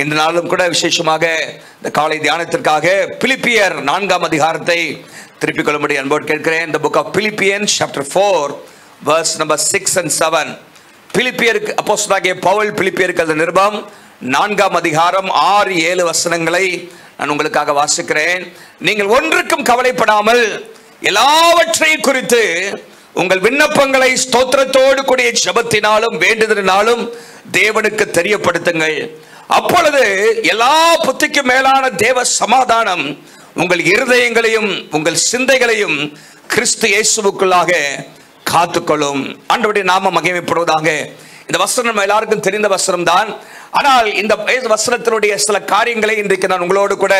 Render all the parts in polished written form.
இந்த நாளும் கூட விசேஷமாக இந்த காலை தியானத்திற்காக பிலிப்பியர் 4ஆம் அதிகாரத்தை திருப்பிக் கொள்ளும்படி அன்போடு கேட்கிறேன். The book of Philippians chapter 4 verse number 6 and 7. பிலிப்பியருக்கு அப்போஸ்தலனாகிய பவுல் பிலிப்பியருக்கு அந்த நிருபம் 4ஆம் அதிகாரம் 6-7 வசனங்களை நான் உங்களுக்காக வாசிக்கிறேன். நீங்கள் ஒன்றுக்கும் கவலைப்படாமல் எல்லாவற்றையும் குறித்து உங்கள் விண்ணப்பங்களை ஸ்தோத்திரத்தோடு கூடிய ஜெபத்தினாலும் வேண்டுதலினாலும் தேவனுக்கு தெரியப்படுத்துங்கள். அப்பொழுது எல்லா புத்திக்கும் மேலான தேவ சமாதானம் உங்கள் இருதயங்களையும் உங்கள் சிந்தைகளையும் கிறிஸ்து இயேசுவுக்குள்ளாக காத்துக்கொள்ளும். ஆண்டவருடைய நாமம் மகிமைப்படுவதாக. இந்த வசனம் எல்லாருக்கும் தெரிந்த வசனம் தான். ஆனால் இந்த வசனத்தினுடைய சில காரியங்களை இன்றைக்கு நான் உங்களோடு கூட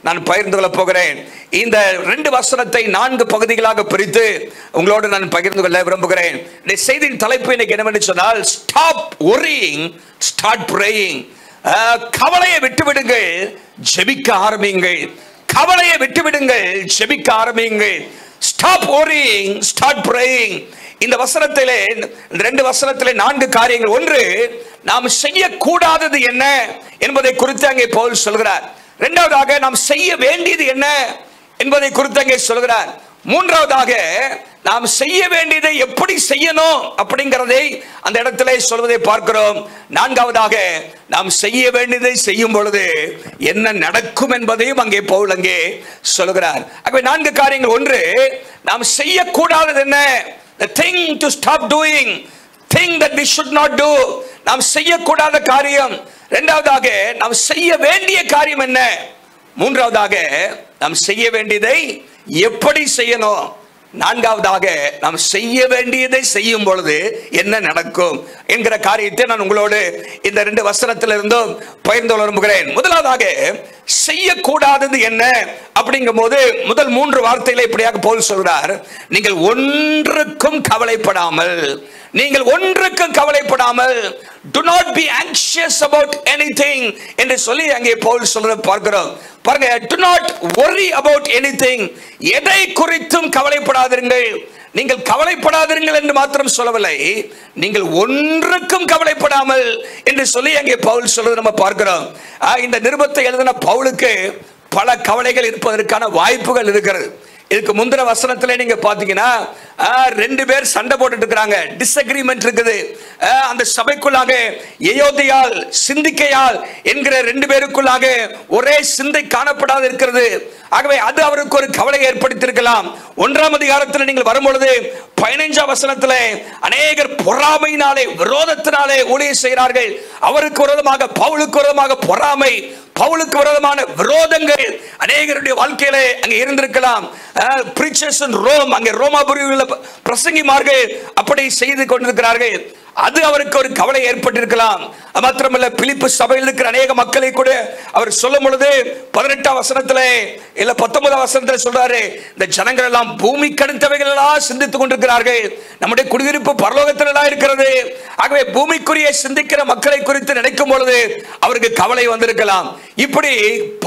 நான் பகிர்ந்து கொள்ள போகிறேன். இந்த 2 வசனத்தை 4 பகுதிகளாக பிரித்து உங்களோடு நான் பகிர்ந்து கொள்ள விரும்புகிறேன். இந்த செய்தியின் தலைப்பு இன்னைக்கு என்னவென்று சொன்னால், ஸ்டாப் worrying, start praying. கவலையை விட்டுவிடுங்கள், ஜெபிக்க ஆரம்பியுங்கள். கவலையை விட்டுவிடுங்கள், ஜெபிக்க ஆரம்பியுங்கள். Stop worrying, start praying. இந்த வசனத்திலே 2 வசனத்திலே 4 காரியங்கள். ஒன்று, நாம் செய்யக்கூடாதது என்ன என்பதை குறித்து அங்கே பவுல் சொல்கிறார். இரண்டாவதாக, நாம் செய்ய வேண்டியது என்ன என்பதை குறித்து அங்கே சொல்கிறார். மூன்றாவதாக, நாம் செய்ய வேண்டியதை எப்படி செய்யணும் அப்படிங்கிறதை அந்த இடத்திலே சொல்வதை பார்க்கிறோம். நான்காவதாக, நாம் செய்ய வேண்டியதை செய்யும் பொழுது என்ன நடக்கும் என்பதையும் அங்கே பவுல் அங்கே சொல்கிறார். ஆகவே 4 காரியங்கள். ஒன்று, நாம் செய்யக்கூடாதது என்ன, the thing to stop doing, thing that we should not do, நாம் செய்யக்கூடாத காரியம். இரண்டாவதாக, நாம் செய்ய வேண்டிய காரியம் என்ன. மூன்றாவதாக, நாம் செய்ய வேண்டியதை எப்படி செய்யணும். நான்காவதாக, நாம் செய்ய வேண்டியதை செய்யும் பொழுது என்ன நடக்கும் என்கிற காரியத்தை நான் உங்களோடு இந்த 2 வசனத்திலிருந்தும் பகிர்ந்து கொள்ள விரும்புகிறேன். முதலாவதாக, செய்யக்கூடாதது என்ன அப்படிங்கும் போது முதல் 3 வார்த்தைகளை இப்படியாக பவுல் சொல்றார். நீங்கள் ஒன்றுக்கும் கவலைப்படாமல், நீங்கள் ஒன்றுக்கும் கவலைப்படாமல், do not be anxious about anything என்று சொல்லி அங்கே பவுல் சொல்றதை பார்க்கிறோம். பாருங்க, do not worry about anything. எதை குறித்தும் கவலைப்படாதீர்கள். நீங்கள் கவலைப்படாதீர்கள் என்று மாத்திரம் சொல்லவில்லை, நீங்கள் ஒன்றுக்கும் கவலைப்படாமல் என்று சொல்லி அங்கே பவுல் சொல்றது நம்ம பார்க்கிறோம். இந்த நிருபத்தை எழுதின பவுலுக்கு பல கவலைகள் இருப்பதற்கான வாய்ப்புகள் இருக்கிறது. இதுக்கு முந்தின வசனத்துல நீங்க பாத்தீங்கன்னா 2 பேர் சண்டை போட்டுட்டு இருக்காங்க, டிஸ்அக்ரிமெண்ட் இருக்குது. அந்த சபைக்குள்ளாக எயோதியால் சிந்திக்கையால் என்கிற 2 பேருக்குள்ளாக ஒரே சிந்தை காணப்படாது இருக்கிறது. ஆகவே அது அவருக்கு ஒரு கவலை ஏற்படுத்தியிருக்கலாம். 1ஆம் அதிகாரத்தில் நீங்கள் வரும்பொழுது 15ஆம் வசனத்துல அநேகர் பொறாமையினாலே விரோதத்தினாலே ஊழியம் செய்கிறார்கள். அவருக்கு விரோதமாக பவுலுக்கு விரோதமாக பொறாமை, பவுலுக்கு விரோதமான விரோதங்கள் அநேகருடைய வாழ்க்கையிலே அங்கே இருந்திருக்கலாம். preachers in Rome, அங்கே ரோமாபுரியில் பிரசங்கிமார்கள் அப்படி செய்து கொண்டிருக்கிறார்கள். அது அவருக்கு ஒரு கவலை ஏற்பட்டிருக்கலாம். மாத்திரமல்ல, பிலிப்பு சபையில் இருக்கிற அநேக மக்களை கூட அவர் சொல்லும் பொழுது 18ஆம் வசனத்திலே இல்ல 19ஆம் வசனத்திலே சொல்றாரு, இந்த ஜனங்கள் எல்லாம் பூமி கடுத்தவைகள் எல்லாம் சிந்தித்துக் கொண்டிருக்கிறார்கள், நம்முடைய குடியிருப்பு பரலோகத்தில் எல்லாம் இருக்கிறது. ஆகவே பூமிக்குரிய சிந்திக்கிற மக்களை குறித்து நினைக்கும் பொழுது அவருக்கு கவலை வந்திருக்கலாம். இப்படி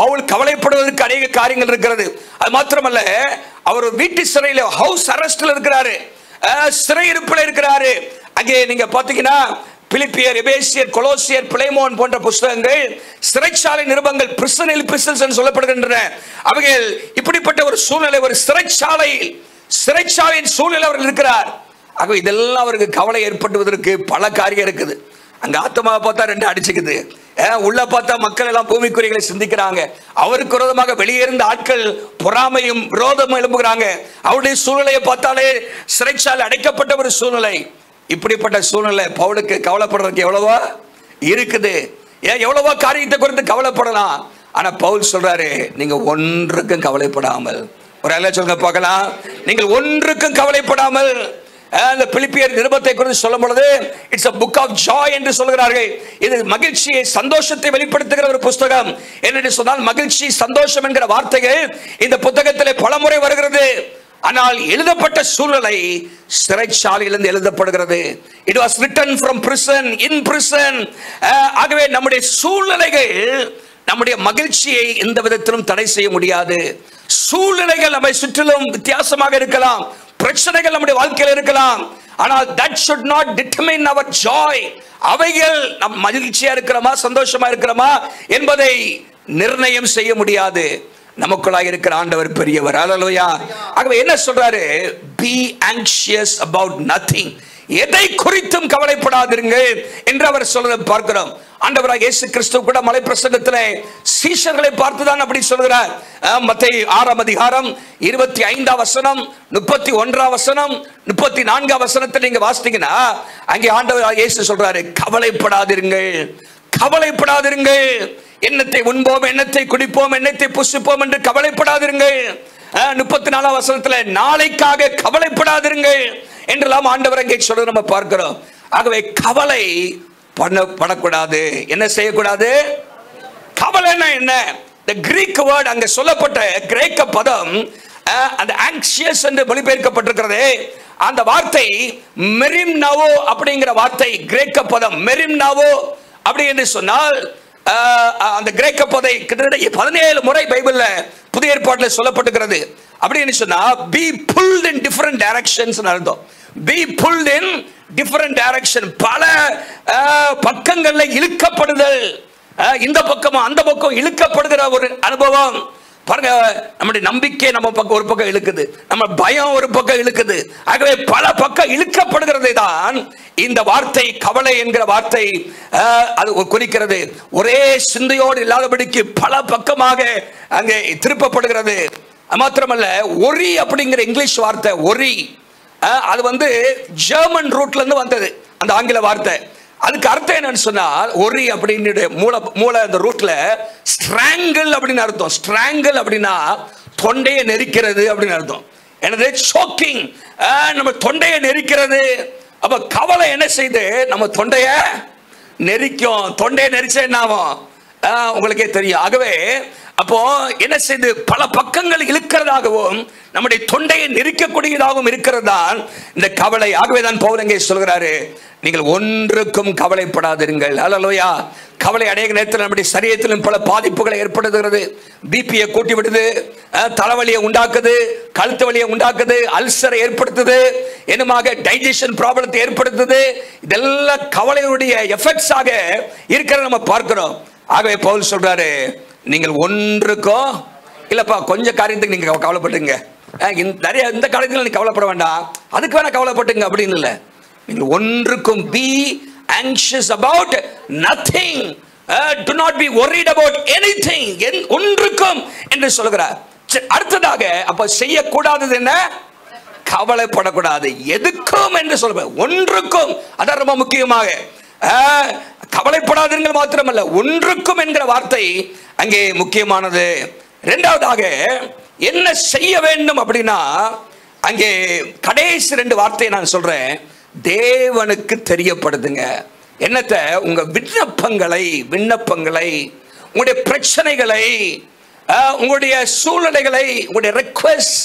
பவுல் கவலைப்படுவதற்கு அநேக காரியங்கள் இருக்கிறது. அது மாத்திரமல்ல, அவர் வீட்டு சிறையில் ஹவுஸ் அரெஸ்ட்ல இருக்கிறாரு, சிறையிருப்பில் இருக்கிறாரு. அங்கே நீங்க பாத்தீங்கன்னா பிலிப்பியர், எபேசியர், கொலோசியர், பிலேமோன் போன்ற புத்தகங்கள் சிறைச்சாலை நிருபங்கள், பிரிசன் எபிஸ்டல்ஸ் என்று சொல்லப்படுகின்றன. அவைகள் இப்படிப்பட்ட ஒரு சூழ்நிலை, ஒரு சிறைச்சாலையின் சூழ்நிலை அவர் இருக்கிறார். ஆகவே இதெல்லாம் அவருக்கு கவலை ஏற்படுவதற்கு பல காரியம் இருக்குது. அங்க ஆத்மாவை பார்த்தா 2 அடிச்சுக்குது, உள்ள பார்த்தா மக்கள் எல்லாம் பூமிக்குரியங்களை சிந்திக்கிறாங்க. அவருக்கு விரோதமாக வெளியே இருந்த ஆட்கள் பொறாமையும் விரோதமும் எழுப்புகிறாங்க. அவருடைய சூழ்நிலையை பார்த்தாலே சிறைச்சாலை அடைக்கப்பட்ட ஒரு சூழ்நிலை. இப்படிப்பட்ட சூழ்நிலை பவுலுக்கு கவலைப்படுறதுக்கு எவ்வளவோ இருக்குது, எவ்வளவோ காரியத்தை குறித்து கவலைப்படலாம். ஆனா பவுல் சொல்றாரு, நீங்க ஒன்றுக்கும் கவலைப்படாமல். ஒரு அல்ல சொல்லுங்க பார்க்கலாம், நீங்கள் ஒன்றுக்கும் கவலைப்படாமல். அந்த பிலிப்பியர் நிருபத்தை குறித்து சொல்லும் பொழுது it's a book of joy என்று சொல்கிறார்கள். இது மகிழ்ச்சியை, சந்தோஷத்தை வெளிப்படுத்துகிற ஒரு புத்தகம். என்று சொன்னால் மகிழ்ச்சி, சந்தோஷம் என்கிற வார்த்தைகள் இந்த புத்தகத்திலே பலமுறை வருகிறது. ஆனால் எழுதப்பட்ட சூழ்நிலை சிறைச்சாலையிலிருந்து எழுதப்படுகிறது. It was written from prison, in prison. ஆகவே நம்முடைய சூழ்நிலைகள் நம்முடைய மகிழ்ச்சியை எந்த விதத்திலும் தடை செய்ய முடியாது. சூழ்நிலைகள் நம்மை சுற்றிலும் வித்தியாசமாக இருக்கலாம், பிரச்சனைகள் நம்முடைய வாழ்க்கையில் இருக்கலாம். ஆனால் that should not determine our joy. அவைகள் நம் மகிழ்ச்சியா இருக்கிறோமா சந்தோஷமா இருக்கிறோமா என்பதை நிர்ணயம் செய்ய முடியாது. நமக்குள்ளாக இருக்கிற ஆண்டவர் பெரியவர். அல்லேலூயா. ஆகவே என்ன சொல்றாரு? be anxious about nothing. எதை குறித்தும் கவலைப்படாதீர்கள் என்று அவர் சொல்றதை பார்க்கிறோம். ஆண்டவராகிய இயேசு கிறிஸ்து கூட மலை பிரசங்கத்திலே சீஷர்களை பார்த்து தான் அப்படி சொல்கிறார். மத்தேயு 6ஆம் அதிகாரம் 25ஆம் வசனம், 31ஆம் வசனம், 34ஆம் வசனத்தை நீங்க வாசித்தீங்கன்னா அங்கே ஆண்டவராகிய இயேசு சொல்றாரு, கவலைப்படாதீர்கள், கவலைப்படாதீர்கள். எண்ணத்தை உண்போம், எண்ணத்தை குடிப்போம், எண்ணத்தை புசிப்போம் என்று கவலைப்படாதீர்கள். 34ஆம் வசனத்துல நாளைக்காக கவலைப்படாதீர்கள் என்றெல்லாம் ஆண்டவர் அங்கே சொல்ல நம்ம பார்க்கிறோம். ஆகவே கவலை படக்கூடாது. என்ன செய்யக்கூடாது? கவலைன்னா என்ன? the Greek word அங்க சொல்லப்பட்ட கிரேக்க பதம் அந்த anxious என்று மொழிபெயர்க்கப்பட்டிருக்கிறது. அந்த வார்த்தை மெரிம்னாவோ அப்படிங்கிற வார்த்தை கிரேக்க பதம் மெரிம்னாவோ அப்படி என்று சொன்னால் அந்த கிரேக்க பதை கிட்டத்தட்ட 17 முறை பைபிள்ல புதிய ஏற்பாட்டில் சொல்லப்பட்டிருக்கிறது. அப்படின்னு சொன்னா be pulled in different directions அர்த்தம். be pulled in different direction, பல பக்கங்கள்ல இழுக்கப்படுதல், இந்த பக்கம் அந்த பக்கம் இழுக்கப்படுகிற ஒரு அனுபவம். பாருங்க, நம்முடைய நம்பிக்கை நம்ம பக்கம் ஒரு பக்கம் இழுக்குது, நம்ம பயம் ஒரு பக்கம் இழுக்குது. ஆகவே பல பக்கம் இழுக்கப்படுகிறதை தான் இந்த வார்த்தை கவலை என்கிற வார்த்தை அது குறிக்கிறது. ஒரே சிந்தையோடு இல்லாதபடிக்கு பல பக்கமாக அங்கே திருப்பப்படுகிறது. மாத்திரமல்ல, ஒரி அப்படிங்கிற இங்கிலீஷ் வார்த்தை ஒரி, அது வந்து ஜெர்மன் ரூட்ல இருந்து வந்தது அந்த ஆங்கில வார்த்தை. அதுக்கு அர்த்தம் என்னன்னு சொன்னால் ஒரி அப்படின்னு மூல அந்த ரூட்ல ஸ்ட்ராங்கிள் அப்படின்னு அர்த்தம். ஸ்ட்ராங்கிள் அப்படின்னா தொண்டையை நெரிக்கிறது அப்படின்னு அர்த்தம். எனது சோக்கிங், நம்ம தொண்டையை நெரிக்கிறது. அப்ப கவலை என்ன செய்து நம்ம தொண்டைய நெரிக்கும். தொண்டையை நெரிச்சா என்ன ஆகும் உங்களுக்கே தெரியும். ஆகவே அப்போ என்ன செய்து பல பக்கங்கள் இழுக்கிறதாகவும் நம்முடைய தொண்டையை நெரிக்கக்கூடியதாகவும் இருக்கிறது தான் இந்த கவலை. ஆகவே தான் பவுல் அங்கே சொல்கிறாரு, நீங்கள் ஒன்றுக்கும் கவலைப்படாதீர்கள். அல்லேலூயா. கவலை அநேக நேரத்தில் நம்முடைய சரீரத்திலும் பல பாதிப்புகளை ஏற்படுத்துகிறது. பிபியை கூட்டி விடுது, தலைவலியை உண்டாக்குது, கழுத்து வலியை உண்டாக்குது, அல்சரை ஏற்படுத்துது, என்னமாக டைஜஷன் ப்ராப்ளத்தை ஏற்படுத்துது. இதெல்லாம் கவலையுடைய எஃபெக்ட்ஸ் ஆக இருக்கிறத நம்ம பார்க்கிறோம். ஆகவே பவுல் சொல்றாரு, நீங்கள் ஒன்றுக்கும் இல்லப்பா கொஞ்சம் காரியத்துக்கு நீங்க கவலைப்பட்டுங்க, நிறைய இந்த காரியத்தில் நீங்க கவலைப்பட வேண்டாம், அதுக்கு வேணா கவலைப்பட்டுங்க அப்படின்னு இல்லை. நீங்கள் ஒன்றுக்கும் be anxious about nothing, do not be worried about anything, ஒன்றுக்கும் என்று சொல்கிறார். அடுத்ததாக அப்ப செய்யக்கூடாதது என்ன? கவலைப்படக்கூடாது. எதுக்கும் என்று சொல்லுவேன், ஒன்றுக்கும். அதான் ரொம்ப முக்கியமாக கவலைப்படாதீர்கள் மாத்திரமல்ல, ஒன்றுக்கும் என்கிற வார்த்தை அங்கே முக்கியமானது. இரண்டாவதாக என்ன செய்ய வேண்டும் அப்படின்னா அங்கே கடைசி 2 வார்த்தையை நான் சொல்றேன். தேவனுக்கு தெரியப்படுத்துங்க. என்னத்தை? உங்க விண்ணப்பங்களை உங்களுடைய பிரச்சனைகளை, உங்களுடைய சூழ்நிலைகளை, உங்களுடைய ரெக்வெஸ்ட்,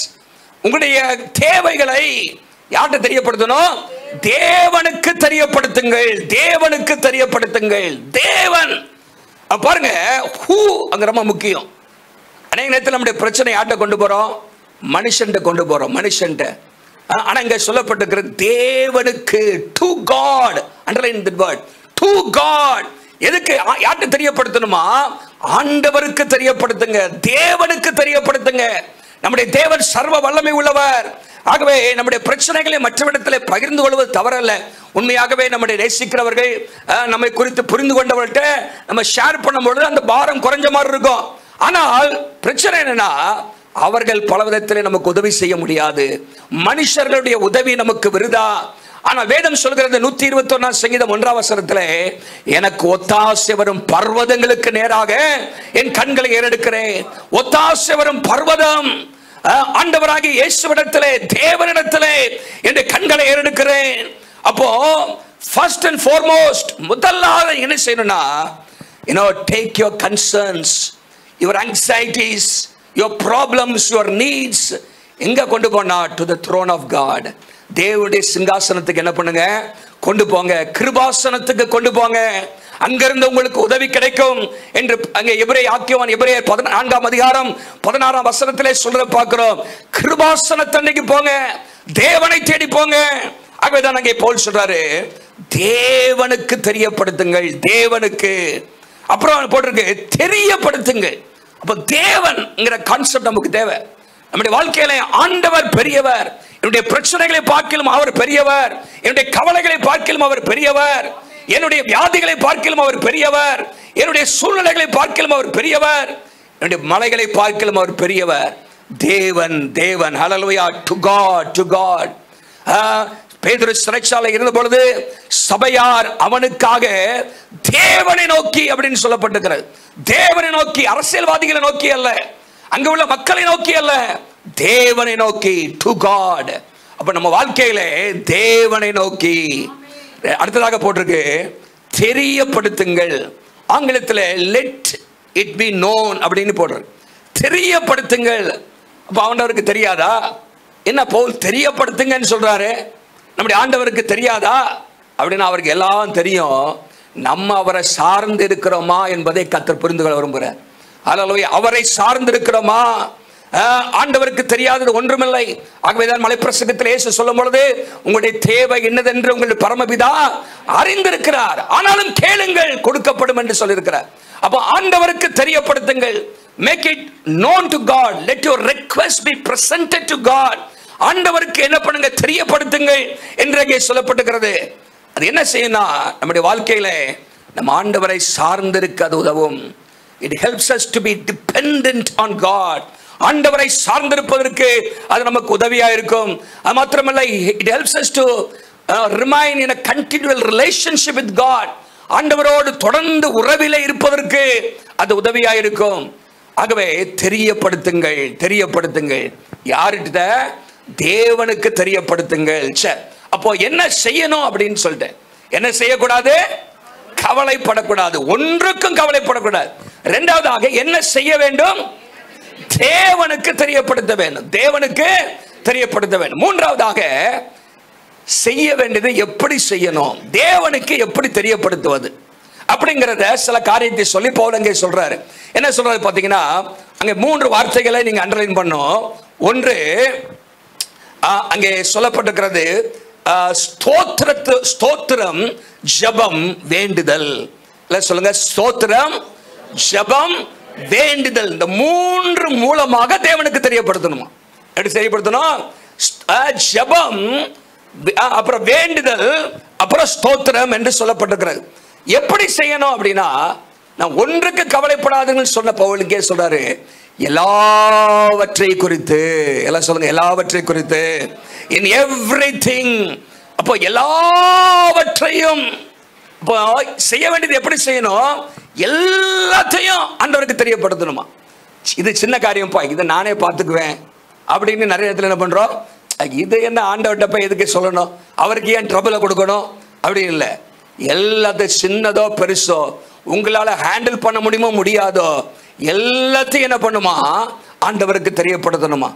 உங்களுடைய தேவைகளை யார்கிட்ட தெரியப்படுத்தணும்? தேவனுக்கு தெரியப்படுத்துங்கள். தேவனுக்கு தெரியப்படுத்துங்கள். தேவன் பாருங்க, ஹூ அங்க ரொம்ப முக்கியம். அநேக நேரத்தில் நம்முடைய பிரச்சனை யார்கிட்ட கொண்டு போறோம்? மனுஷன்ட்ட கொண்டு போறோம், மனுஷன்ட்ட. ஆனா இங்க சொல்லப்பட்டிருக்கிற தேவனுக்கு, to God, underline the word, to God. எதுக்கு? யார்கிட்ட தெரியப்படுத்தணுமா? ஆண்டவருக்கு தெரியப்படுத்துங்க, தேவனுக்கு தெரியப்படுத்துங்க. நம்முடைய தேவன் சர்வ வல்லமை உள்ளவர். ஆகவே நம்முடைய பிரச்சனைகளை மற்றவரிடத்தில் பகிர்ந்து கொள்வது தவறல்ல. உண்மையாகவே நம்முடைய நேசிக்கிறவர்கள், நம்மை குறித்து புரிந்து கொண்டவர்கள்ட்ட நம்ம ஷேர் பண்ணும்பொழுது அந்த பாரம் குறைஞ்ச மாதிரி இருக்கும். ஆனால் பிரச்சனை என்னன்னா, அவர்கள் பல விதத்திலே நமக்கு உதவி செய்ய முடியாது. மனுஷர்களுடைய உதவி நமக்கு விருதா. ஆனா வேதம் சொல்கிறது 121 சங்கீதம் 1ஆம் வசனத்திலே, எனக்கு ஒத்தாசை வரும் பர்வதங்களுக்கு நேராக என் கண்களை ஏறெடுக்கிறேன். ஒத்தாசை வரும் பர்வதம் ஆண்டவராகிய இயேசுவிடத்திலே, தேவனிடத்திலே என் கண்களை ஏறெடுக்கிறேன். அப்போ ஃபர்ஸ்ட் அண்ட் ஃபார்மோஸ்ட் முதலாவது என்ன செய்யணும்னா, take your concerns, your anxieties, your problems, your needs எங்க கொண்டு போனா? to the throne of God. தேவனுடைய சிங்காசனத்துக்கு என்ன பண்ணுங்க? கொண்டு போங்க. கிருபாசனத்துக்கு கொண்டு போங்க. அங்கிருந்து உங்களுக்கு உதவி கிடைக்கும் என்று அங்கே எபிரேயர் 14ஆம் அதிகாரம் 16ஆம் வசனத்திலே சொல்ற பார்க்கிறோம். கிருபாசனத்தண்டைக்கு போங்க, தேவனை தேடி போங்க. ஆகவேதான் அங்கே பவுல் சொல்றாரு, தேவனுக்கு தெரியப்படுத்துங்கள். தேவனுக்கு அப்புறம் போட்டிருக்கு தெரியப்படுத்துங்கள். அப்ப தேவன்ங்கிற கான்செப்ட் நமக்கு தேவை. நம்முடைய வாழ்க்கையில ஆண்டவர் பெரியவர். என்னுடைய பிரச்சனைகளை பார்க்கிலும் அவர் பெரியவர். என்னுடைய கவலைகளை பார்க்கிலும் அவர் பெரியவர். என்னுடைய வியாதிகளை பார்க்கிலும் அவர் பெரியவர். என்னுடைய சூழ்நிலைகளை பார்க்கிலும் அவர் பெரியவர். என்னுடைய மலைகளை பார்க்கிலும் அவர் பெரியவர். தேவன் தேவன். Hallelujah. To God, to God. பேதுரு சிறைச்சாலை இருந்த பொழுது சபையார் அவனுக்காக தேவனை நோக்கி அப்படின்னு சொல்லப்பட்டிருக்கிறது. தேவனை நோக்கி, அரசியல்வாதிகளை நோக்கி அல்ல, அங்க உள்ள மக்களை நோக்கி அல்ல, தேவனை நோக்கி. To God. அப்ப நம்ம வாழ்க்கையில தேவனை நோக்கி. அடுத்ததாக போட்டிருக்கு தெரியப்படுத்துங்கள். ஆங்கிலத்தில் லெட் இட் பி நோன் அப்படின்னு போடுறது. தெரியப்படுத்துங்கள். அப்ப ஆண்டவருக்கு தெரியாதா? என்ன பவுல் தெரியப்படுத்துங்கன்னு சொல்றாரு? நம்முடைய ஆண்டவருக்கு தெரியாதா? அப்படின்னு அவருக்கு எல்லாம் தெரியும். நம்ம அவரை சார்ந்து இருக்கிறோமா என்பதை கர்த்தர் புரிந்து கொள்ள விரும்புகிறார். ஹல்லேலூயா. அவரை சார்ந்து இருக்கிறோமா? ஆண்டவருக்கு தெரியாதது ஒன்றுமில்லை. ஆகவேதான் மலைப்பிரசங்கத்தில் இயேசு சொல்லும் பொழுது, உங்களுடைய தேவை என்னதென்று உங்களுடைய பரமபிதா அறிந்திருக்கிறார், ஆனாலும் கேளுங்கள் கொடுக்கப்படும் என்று சொல்லியிருக்கிறார். அப்போ ஆண்டவருக்கு தெரியப்படுத்துங்கள். Make it known to God. Let your request be presented to God. ஆண்டவருக்கு என்ன பண்ணுங்க? தெரியப்படுத்துங்கள் என்று சொல்லப்பட்டிருக்கிறது. அது என்ன செய்யணும்? நம்முடைய வாழ்க்கையில நம்ம ஆண்டவரை சார்ந்திருக்க அது உதவும். It helps us to be dependent on God. ஆண்டவரை சார்ந்திருப்பதற்கு அது நமக்கு உதவியா இருக்கும். அது மாத்திரமல்ல, it helps us to remain in a continual relationship with God. ஆண்டவரோடு தொடர்ந்து உறவிலே இருப்பதற்கு அது உதவியா இருக்கும். ஆகவே தெரியப்படுத்துங்கள், தெரியப்படுத்துங்கள். யார்கிட்ட? தேவனுக்கு தெரியப்படுத்துங்கள். அப்போ என்ன செய்யணும் அப்படின்னு சொல்லிட்டு, என்ன செய்யக்கூடாது? கவலைப்படக்கூடாது. ஒன்றுக்கும் கவலைப்படக்கூடாது. இரண்டாவதாக என்ன செய்ய வேண்டும்? தேவனுக்கு தெரியப்படுத்த வேண்டும். தேவனுக்கு தெரியப்படுத்த வேண்டும். மூன்றாவதாக செய்ய வேண்டியது எப்படி செய்யணும், தேவனுக்கு எப்படி தெரியப்படுத்துவது அப்படிங்கிறத சில காரியத்தை சொல்லி பவுல் அங்கே சொல்றாரு. என்ன சொல்றாரு பார்த்தீங்கன்னா, அங்கே 3 வார்த்தைகளை நீங்க அண்டர்லைன் பண்ணும். ஒன்று, அங்கே சொல்லப்பட்டிருக்கிறது ஸ்தோத்திரம், ஜெபம், வேண்டுதல். சொல்லுங்க, ஸ்தோத்திரம், ஜெபம், வேண்டுதல். இந்த 3 மூலமாக தேவனுக்கு தெரியப்படுத்தணுமா? எப்படி தெரியப்படுத்தணும்? ஜெபம், அப்புறம் வேண்டுதல், அப்புறம் ஸ்தோத்திரம் என்று சொல்லப்பட்டிருக்கிறது. எப்படி செய்யணும் அப்படின்னா, நான் ஒன்றுக்கு கவலைப்படாதுன்னு சொன்ன பவுலுக்கே சொல்றாரு, எல்லாவற்றை குறித்து. எல்லாம் சொல்லுங்க, எல்லாவற்றை குறித்து. இன் எவ்ரிதிங். அப்போ எல்லாவற்றையும் செய்ய வேண்டியது எப்படி செய்யணும்? எல்லாத்தையும் ஆண்டவருக்கு தெரியப்படுத்தணுமா? இது சின்ன காரியம்ப்பா, இதை நானே பார்த்துக்குவேன் அப்படின்னு நிறைய இடத்துல என்ன பண்றோம்? இது என்ன ஆண்டவர்கிட்ட போய் எதுக்கு சொல்லணும், அவருக்கு ஏன் ட்ரபிளை கொடுக்கணும் அப்படி இல்லை. எல்லாத்தையும் சின்னதோ பெருசோ உங்களால ஹேண்டில் பண்ண முடியுமோ முடியாதோ எல்லாத்தையும் என்ன பண்ணுமா? ஆண்டவருக்கு தெரியப்படுத்தணுமா?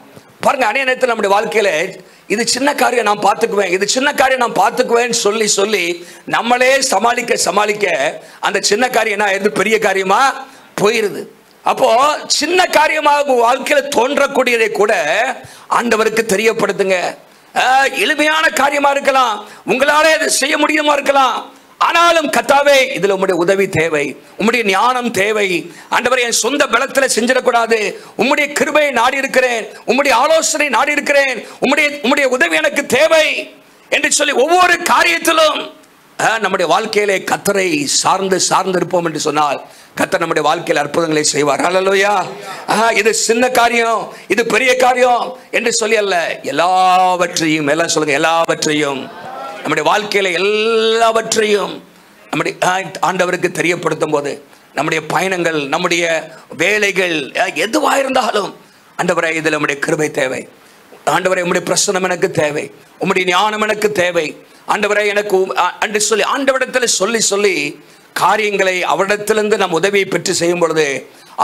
பாருங்க, அநேக நேரத்தில் நம்முடைய வாழ்க்கையில இது சின்ன காரியம் நான் பார்த்துக்குவேன், இது சின்ன காரியம் நான் பார்த்துக்குவேன்னு சொல்லி சொல்லி நம்மளே சமாளிக்க அந்த சின்ன காரியம் எது பெரிய காரியமா போயிருது. அப்போ சின்ன காரியமாக வாழ்க்கையில தோன்றக்கூடியதை கூட ஆண்டவருக்கு தெரியப்படுத்துங்க. எளிமையான காரியமா இருக்கலாம், உங்களாலே அதை செய்ய முடியுமா இருக்கலாம். ஆனாலும் கர்த்தாவே, இதுல உம்முடைய உதவி தேவை, உம்முடைய ஞானம் தேவை. ஆண்டவரே, என் சொந்த பலத்துல செஞ்சிடக்கூடாது, உம்முடைய கிருபையை நாடி இருக்கிறேன், உம்முடைய ஆலோசனை நாடி இருக்கிறேன், உம்முடைய உதவி எனக்கு தேவை என்று சொல்லி ஒவ்வொரு காரியத்திலும் நம்முடைய வாழ்க்கையிலே கர்த்தரை சார்ந்து இருப்போம் என்று சொன்னால் கர்த்தர் நம்முடைய வாழ்க்கையில் அற்புதங்களை செய்வார். ஹல்லேலூயா. இது சின்ன காரியம், இது பெரிய காரியம் என்று சொல்லி அல்ல, எல்லாவற்றையும், எல்லாம் சொல்லுங்க, எல்லாவற்றையும், நம்முடைய வாழ்க்கையில எல்லாவற்றையும் நம்முடைய ஆண்டவருக்கு தெரியப்படுத்தும் போது நம்முடைய பயணங்கள், நம்முடைய வேலைகள் எதுவாக இருந்தாலும், ஆண்டவரே, இதில் நம்முடைய கிருபை தேவை, ஆண்டவரே உம்முடைய பிரசன்னம் எனக்கு தேவை, உம்முடைய ஞானம் எனக்கு தேவை, ஆண்டவரே எனக்கு என்று சொல்லி ஆண்டவரிடத்தில் சொல்லி காரியங்களை அவரிடத்திலிருந்து நம் உதவியை பெற்று செய்யும் பொழுது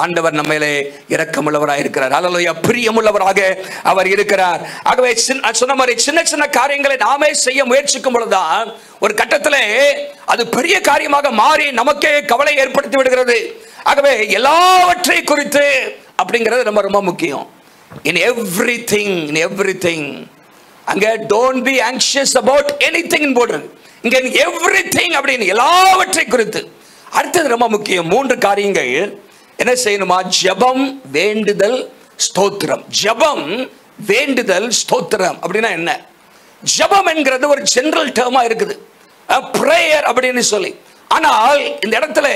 ஆண்டவர் நம்மளே இரக்கமுள்ளவராக இருக்கிறார். அல்லேலூயா. பிரியமுள்ளவராக அவர் இருக்கிறார். ஆகவே சொன்ன மாதிரி சின்ன சின்ன காரியங்களை நாமே செய்ய முயற்சிக்கும் பொழுதுதான் ஒரு கட்டத்தில் அது பெரிய காரியமாக மாறி நமக்கே கவலை ஏற்படுத்தி விடுகிறது. ஆகவே எல்லாவற்றை குறித்து அப்படிங்கிறது ரொம்ப ரொம்ப முக்கியம். இன் எவ்ரிதிங் அங்க don't be anxious about anything போடுறது. இங்க எவ்ரிதிங் அப்படின்னு எல்லாவற்றை குறித்து. அடுத்தது ரொம்ப முக்கியம், 3 காரியங்கள் என்ன செய்யணுமா? ஜெபம், வேண்டுதல், ஸ்தோத்திரம். ஜெபம், வேண்டுதல், ஸ்தோத்திரம் அப்படின்னா என்ன? ஜெபம் என்கிறது ஒரு ஜெனரல் டேர்மா இருக்குது, பிரேயர் அப்படின்னு சொல்லி. ஆனால் இந்த இடத்துல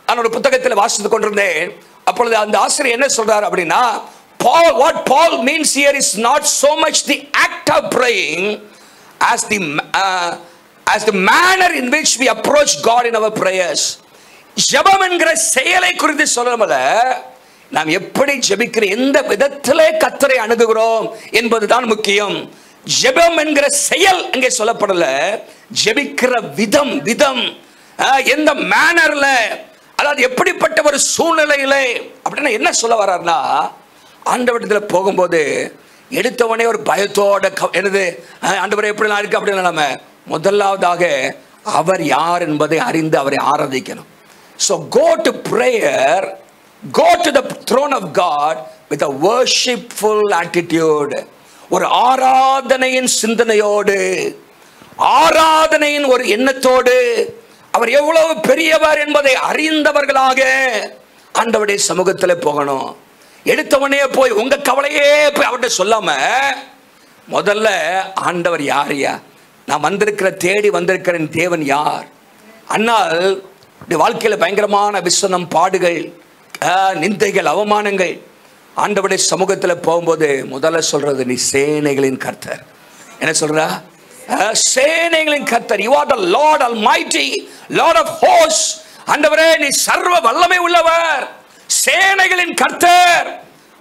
நான் ஒரு புத்தகத்தில் வாசித்து கொண்டிருந்தேன். அப்பொழுது அந்த ஆசிரியர் என்ன சொல்றார் அப்படின்னா, what Paul means here is not so much the act of praying as the manner in which we approach God in our prayers. ஜெபம் என்கிற செயலை குறித்து சொல்லல, நாம் எப்படி ஜெபிக்கிற, எந்த விதத்திலே கர்த்தரை அணுகுகிறோம் என்பதுதான் முக்கியம். ஜெபம் என்கிற செயல் அங்கே சொல்லப்படல, ஜெபிக்கிற விதம், எந்த மேனர்ல, அதாவது எப்படிப்பட்ட ஒரு சூழ்நிலையில. அப்படின்னா என்ன சொல்ல வர்றாருன்னா, ஆண்டவரிடத்தில் போகும்போது எடுத்தவனே ஒரு பயத்தோட என்னது ஆண்டவரை எப்படிலாம் இருக்கு அப்படின்னு நம்ம முதலாவதாக அவர் யார் என்பதை அறிந்து அவரை ஆராதிக்கணும். So go to prayer, go to the throne of God with a worshipful attitude. ஒரு ஆராதனையின் சிந்தனையோடு, ஆராதனையின் ஒரு எண்ணத்தோடு, அவர் எவ்வளவு பெரியவர் என்பதை அறிந்தவர்களாக ஆண்டவருடைய சமூகத்தில் போகணும். எடுத்தவனே போய் உங்க கவலையே போய் அவர்கிட்ட சொல்லாம, முதல்ல ஆண்டவர் யாரையா, நான் வந்திருக்கிற, தேடி வந்திருக்கிற தேவன் யார். அன்னால் வாழ்க்கையில் பயங்கரமான விசனம், பாடுகள், நிந்தைகள், அவமானங்கள். ஆண்டவருடைய சமூகத்தில் போகும்போது முதல்ல சொல்றது, நீ சேனைகளின் கர்த்தர். என்ன சொல்றா? சேனைகளின் கர்த்தர். You are the Lord Almighty, Lord of hosts. ஆண்டவரே நீ சர்வ வல்லமை உள்ளவர், சேனைகளின் கர்த்தர்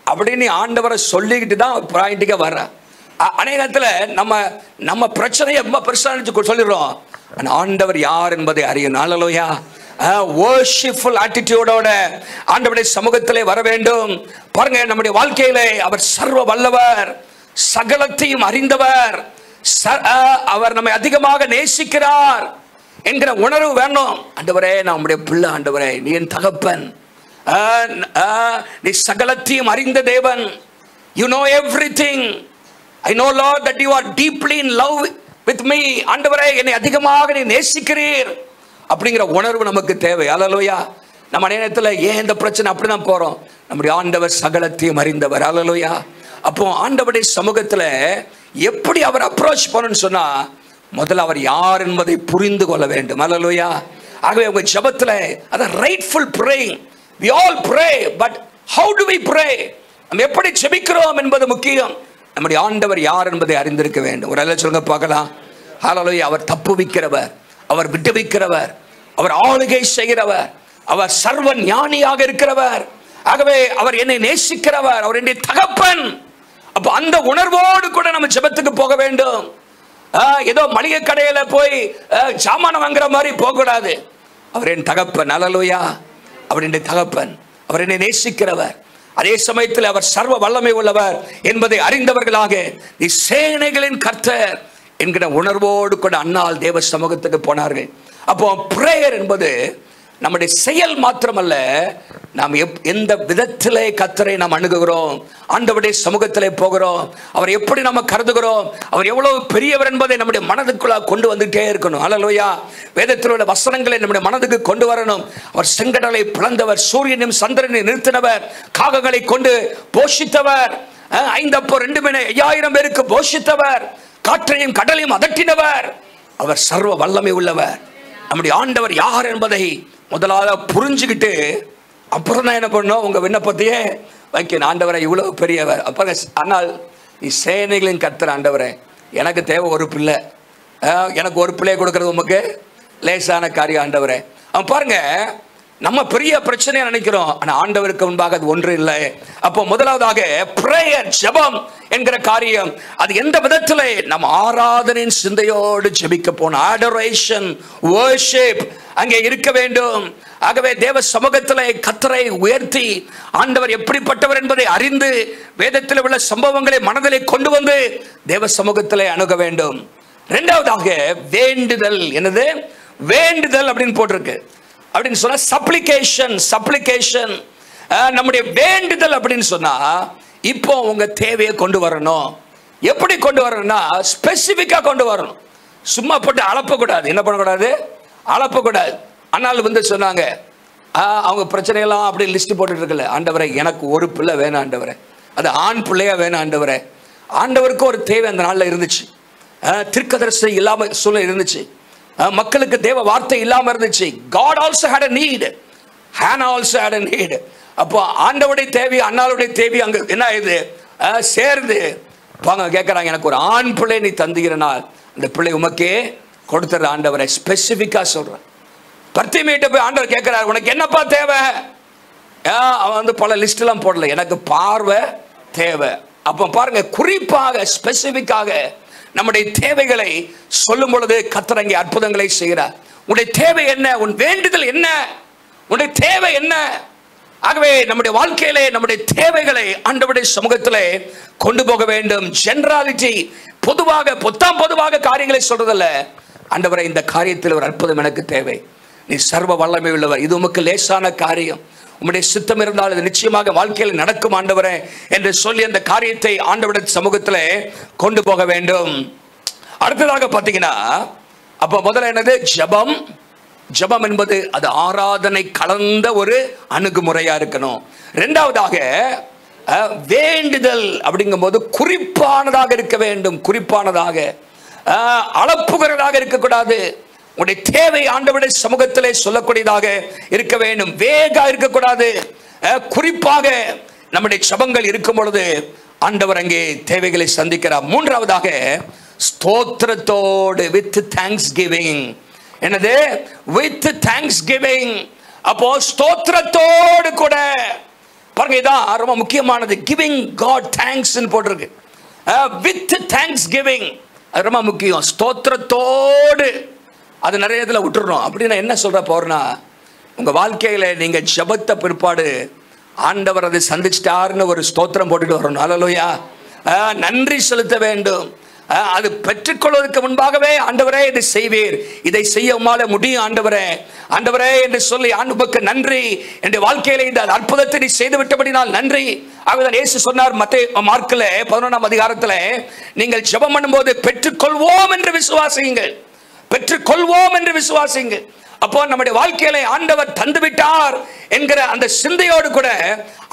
அப்படின்னு ஆண்டவரை சொல்லிக்கிட்டு தான் பாயிண்ட்டுக்கு வர்ற. அநேகத்தில் நம்ம பிரச்சனையை ரொம்ப பெருசா சொல்லிடுறோம். ஆண்டவர் யார் என்பதை அறியணும். அல்லேலூயா. worshipful attitude-ஓட ஆண்டவருடைய சமூகத்திலே வர வேண்டும். பாருங்க, நம்முடைய வாழ்க்கையிலே அவர் சர்வ வல்லவர், சகலத்தையும் அறிந்தவர், அவர் நம்மை அதிகமாக நேசிக்கிறார் என்கிற உணர்வு வேணும். ஆண்டவரே நம்முடைய பிள்ளை, ஆண்டவரே நீ என் தகப்பன், நீ சகலத்தையும் அறிந்த தேவன். You know everything. I know Lord that you are deeply in love with me. ஆண்டவரே என்னை அதிகமாக நீ நேசிக்கிறீர் அப்படிங்கிற உணர்வு நமக்கு தேவை. அல்லேலூயா. நம்ம நேரத்தில் ஏன் இந்த பிரச்சனை அப்படிதான் போறோம்? நம்முடைய ஆண்டவர் சகலத்தையும் அறிந்தவர். அல்லேலூயா. அப்போ ஆண்டவருடைய சமூகத்தில் எப்படி அவர் அப்ரோச் பண்ணணும்னு சொன்னா, முதல்ல அவர் யார் என்பதை புரிந்து கொள்ள வேண்டும். அல்லேலூயா. ஆகவே உங்க ஜெபத்தில் அது rightful praying. We all pray, but how do we pray? நம்ம எப்படி ஜெபிக்கிறோம் என்பது முக்கியம். நம்முடைய ஆண்டவர் யார் என்பதை அறிந்திருக்க வேண்டும். ஒரு அல்ல சொல்லுங்க பார்க்கலாம். ஹல்லேலூயா. அவர் தப்புவிக்கிறவர், அவர் விடுவிக்கிறவர், அவர் ஆளுகை செய்கிறவர், அவர் சர்வ ஞானியாக இருக்கிறவர். ஆகவே அவர் என்னை நேசிக்கிறவர், அவர் என்னுடைய தகப்பன். அப்ப அந்த உணர்வோடு கூட நம்ம ஜெபத்துக்கு போக வேண்டும். ஏதோ மளிகை கடையில போய் சாமான வாங்குற மாதிரி போக கூடாது. அவர் என் தகப்பன். அல்லேலூயா. அவர் என்னுடைய தகப்பன், அவர் என்னை நேசிக்கிறவர், அதே சமயத்தில் அவர் சர்வ வல்லமை உள்ளவர் என்பதை அறிந்தவர்களாக நீ சேனைகளின் கர்த்தர் என்கிற உணர்வோடு கூட அன்னால் தேவ சமூகத்துக்கு போனார்கள். அப்போ பிரேயர் என்பது நம்முடைய செயல் மாத்திரமல்ல, நாம் எந்த விதத்திலே கர்த்தரை நாம் அணுகுகிறோம், ஆண்டவருடைய சமூகத்திலே போகிறோம், அவர் எப்படி நம்ம கருதுகிறோம், அவர் எவ்வளவு பெரியவர் என்பதை நம்முடைய மனதுக்குள்ள கொண்டு வந்துட்டே இருக்கணும். அல்லேலூயா. வேதத்தில் உள்ள வசனங்களை நம்முடைய மனதுக்கு கொண்டு வரணும். அவர் செங்கடலை பிளந்தவர், சூரியனையும் சந்திரனை நிறுத்தினவர், காகங்களை கொண்டு போஷித்தவர், 5 அப்போ 2 மீன் 5000 பேருக்கு போஷித்தவர், காற்றையும் கடலையும் அதட்டினவர், அவர் சர்வ வல்லமை உள்ளவர். நம்முடைய ஆண்டவர் யார் என்பதை முதலாக புரிஞ்சுக்கிட்டு அப்புறம் தான் என்ன பண்ணணும், உங்க விண்ணப்பத்தையே வைக்கணும். ஆண்டவரை இவ்வளவு பெரியவர். அப்ப ஆனால் நீ சேனைகளின் கர்த்தர். ஆண்டவரே எனக்கு தேவை ஒரு பிள்ளை, எனக்கு ஒரு பிள்ளையை கொடுக்கறது உமக்கு லேசான காரியம். ஆண்டவரே அவன் பாருங்க, நம்ம பெரிய பிரச்சனையை நினைக்கிறோம், ஆனா ஆண்டவருக்கு முன்பாக அது ஒன்று இல்லை. அப்போ முதலாவதாக பிரேயர், ஜெபம் என்கிற காரியம், அது எந்த விதத்திலே நம்ம ஆராதனையின் சிந்தையோடு ஜெபிக்க போனோம். ஆடரேஷன், வர்ஷிப் அங்கே இருக்க வேண்டும். ஆகவே தேவ சமூகத்திலே கர்த்தரை உயர்த்தி ஆண்டவர் எப்படிப்பட்டவர் என்பதை அறிந்து வேதத்தில் உள்ள சம்பவங்களை மனதிலே கொண்டு வந்து தேவ சமூகத்திலே அணுக வேண்டும். இரண்டாவதாக வேண்டுதல். என்னது வேண்டுதல் அப்படின்னு போட்டிருக்கு. அப்படின்னு சொன்னா சப்ளிகேஷன். நம்முடைய வேண்டுதல் அப்படின்னு சொன்னா, இப்போ உங்க தேவையை கொண்டு வரணும். எப்படி கொண்டு வரணும்னா ஸ்பெசிஃபிக்கா கொண்டு வரணும். சும்மா போட்டு அளப்பக்கூடாது. என்ன பண்ணக்கூடாது? அளப்பக்கூடாது. ஆனால் வந்து சொன்னாங்க, அவங்க பிரச்சனையெல்லாம் அப்படி லிஸ்ட் போட்டுட்டு இருக்கல. ஆண்டவரே எனக்கு ஒரு பிள்ளை வேணும் ஆண்டவரே, அது ஆண் பிள்ளையா வேணும் ஆண்டவரே. ஆண்டவருக்கு ஒரு தேவை அந்த நாளில் இருந்துச்சு. தீர்க்கதரிசி இல்லாம சூழ்நிலை இருந்துச்சு. மக்களுக்கு தேவ வார்த்தை இல்லாம இருந்துச்சு. God also had a need. Hannah also had a need. அப்போ ஆண்டவருடைய தேவை அன்னாளுடைய தேவை அங்க என்ன ஆயுது? சேர்ந்து வாங்க கேட்கறாங்க, எனக்கு ஒரு ஆண் பிள்ளை நீ தந்துகிறனால் அந்த பிள்ளை உமக்கே கொடுத்துற ஆண்டவரை. ஸ்பெசிஃபிக்கா சொல்றேன். பர்த்திமேட்ட போய் ஆண்டவர் கேட்கிறார், உனக்கு என்னப்பா தேவை? அவன் வந்து பல லிஸ்ட் எல்லாம் போடல, எனக்கு பார்வை தேவை. அப்ப பாருங்க, குறிப்பாக ஸ்பெசிஃபிக்காக நம்முடைய தேவைகளை சொல்லும் பொழுது கர்த்தர் அங்கே அற்புதங்களை செய்கிறார். உன்னுடைய தேவை என்ன? உன் வேண்டுதல் என்ன? உன்னுடைய தேவை என்ன? ஆகவே நம்முடைய வாழ்க்கையிலே நம்முடைய தேவைகளை ஆண்டவருடைய சமூகத்திலே கொண்டு போக வேண்டும். ஜெனராலிட்டி, பொதுவாக காரியங்களை சொல்றதல்ல. ஆண்டவரே இந்த காரியத்தில் ஒரு அற்புதம் எனக்கு தேவை, நீ சர்வ வல்லமை உள்ளவர், இது உமக்கு லேசான காரியம், உம்முடைய சித்தம் இருந்தால் இது நிச்சயமாக வாழ்க்கையில் நடக்கும் ஆண்டவரே என்று சொல்லி அந்த காரியத்தை ஆண்டவருடைய சமூகத்திலே கொண்டு போக வேண்டும். அடுத்ததாக பார்த்தீங்கன்னா, அப்ப முதல்ல என்னது? ஜெபம். ஜெபம் என்பது அது ஆராதனை கலந்த ஒரு அணுகுமுறையா இருக்கணும். இரண்டாவதாக வேண்டுதல் அப்படிங்கும்போது குறிப்பானதாக இருக்க வேண்டும். குறிப்பானதாக, அளப்புகிறதாக இருக்கக்கூடாது. உடைய தேவை ஆண்டவருடைய சமூகத்திலே சொல்லக்கூடியதாக இருக்க வேண்டும். வேகா இருக்கக்கூடாது. குறிப்பாக நம்முடைய ஜெபங்கள் இருக்கும் பொழுது ஆண்டவர் அங்கே தேவைகளை சந்திக்கிறார். மூன்றாவதாக ஸ்தோத்திரத்தோடு, வித் தேங்க்ஸ் கிவிங். என்னது? With thanks giving. அப்போ ஸ்தோத்திரத்தோடு கூட பாருங்க, இதான் ரொம்ப முக்கியமானது. கிவிங் காட் தேங்க்ஸ் போட்டிருக்கு. வித் தேங்க்ஸ் கிவிங் அது ரொம்ப முக்கியம். ஸ்தோத்திரத்தோடு அது நிறைய இதில் விட்டுறணும். அப்படின்னா என்ன சொல்ற போறனா, உங்க வாழ்க்கையில நீங்க ஜெபத்த பிற்பாடு ஆண்டவர் அதை சந்திச்சிட்டாருன்னு ஒரு ஸ்தோத்திரம் போட்டுட்டு வரணும். அல்லேலூயா. நன்றி செலுத்த வேண்டும். அது பெற்றுக்கொள்வதற்கு முன்பாகவே ஆண்டவரே இதை செய்வீர், இதை செய்ய உம்மால முடியும் ஆண்டவரே, ஆண்டவரே என்று சொல்லி ஆண்டவருக்கு நன்றி, என் வாழ்க்கையில இந்த அற்புதத்தை நீ செய்து விட்டபடினால் நன்றி. ஆகவே இயேசு சொன்னார் மார்க்கில் 11ஆம் அதிகாரத்தில், நீங்கள் ஜெபம் பண்ணும்போது பெற்றுக்கொள்வோம் என்று விசுவாசியுங்கள், பெற்றுக்கொள்வோம் என்று விசுவாசியுங்கள். அப்போ நம்முடைய வாழ்க்கையில ஆண்டவர் தந்துவிட்டார் என்கிற அந்த சிந்தையோடு கூட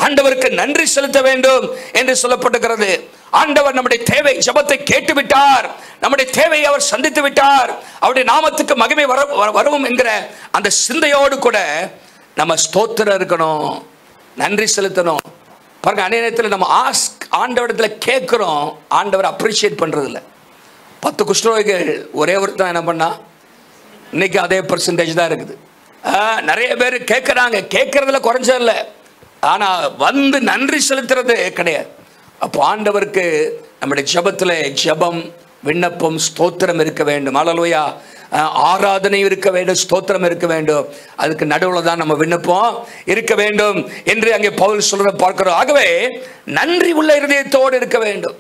ஆண்டவருக்கு நன்றி செலுத்த வேண்டும் என்று சொல்லப்பட்டிருக்கிறது. ஆண்டவர் நம்முடைய தேவை ஜெபத்தை கேட்டு விட்டார், நம்முடைய தேவையை அவர் சந்தித்து விட்டார், அவருடைய நாமத்துக்கு மகிமை வரும் என்கிற அந்த சிந்தையோடு கூட நம்ம ஸ்தோத்திரம் இருக்கணும், நன்றி செலுத்தணும். பாருங்க, அநேக நேரத்தில் நம்ம ஆண்டவரிடத்துல கேட்கிறோம், ஆண்டவர் அப்ரிஷியேட் பண்றது இல்லை. 10 குஷ்டரோகிகள் ஒரே ஒருத்தன் என்ன பண்ணா? இன்னைக்கு அதே பெர்சன்டேஜ் தான் இருக்குது. நிறைய பேர் கேட்கறாங்க, கேட்கறதுல குறைஞ்சதில்லை, ஆனா வந்து நன்றி செலுத்துறது கிடையாது. அப்போ ஆண்டவருக்கு நம்முடைய ஜெபத்துல ஜெபம், விண்ணப்பம், ஸ்தோத்திரம் இருக்க வேண்டும். அல்லேலூயா. ஆராதனை இருக்க வேண்டும், ஸ்தோத்திரம் இருக்க வேண்டும். அதுக்கு நடுவில் தான் நம்ம விண்ணப்பம் இருக்க வேண்டும் என்று அங்கே பவுல் சொல்றத பார்க்கிறோம். ஆகவே நன்றி உள்ள இருதயத்தோடு இருக்க வேண்டும்.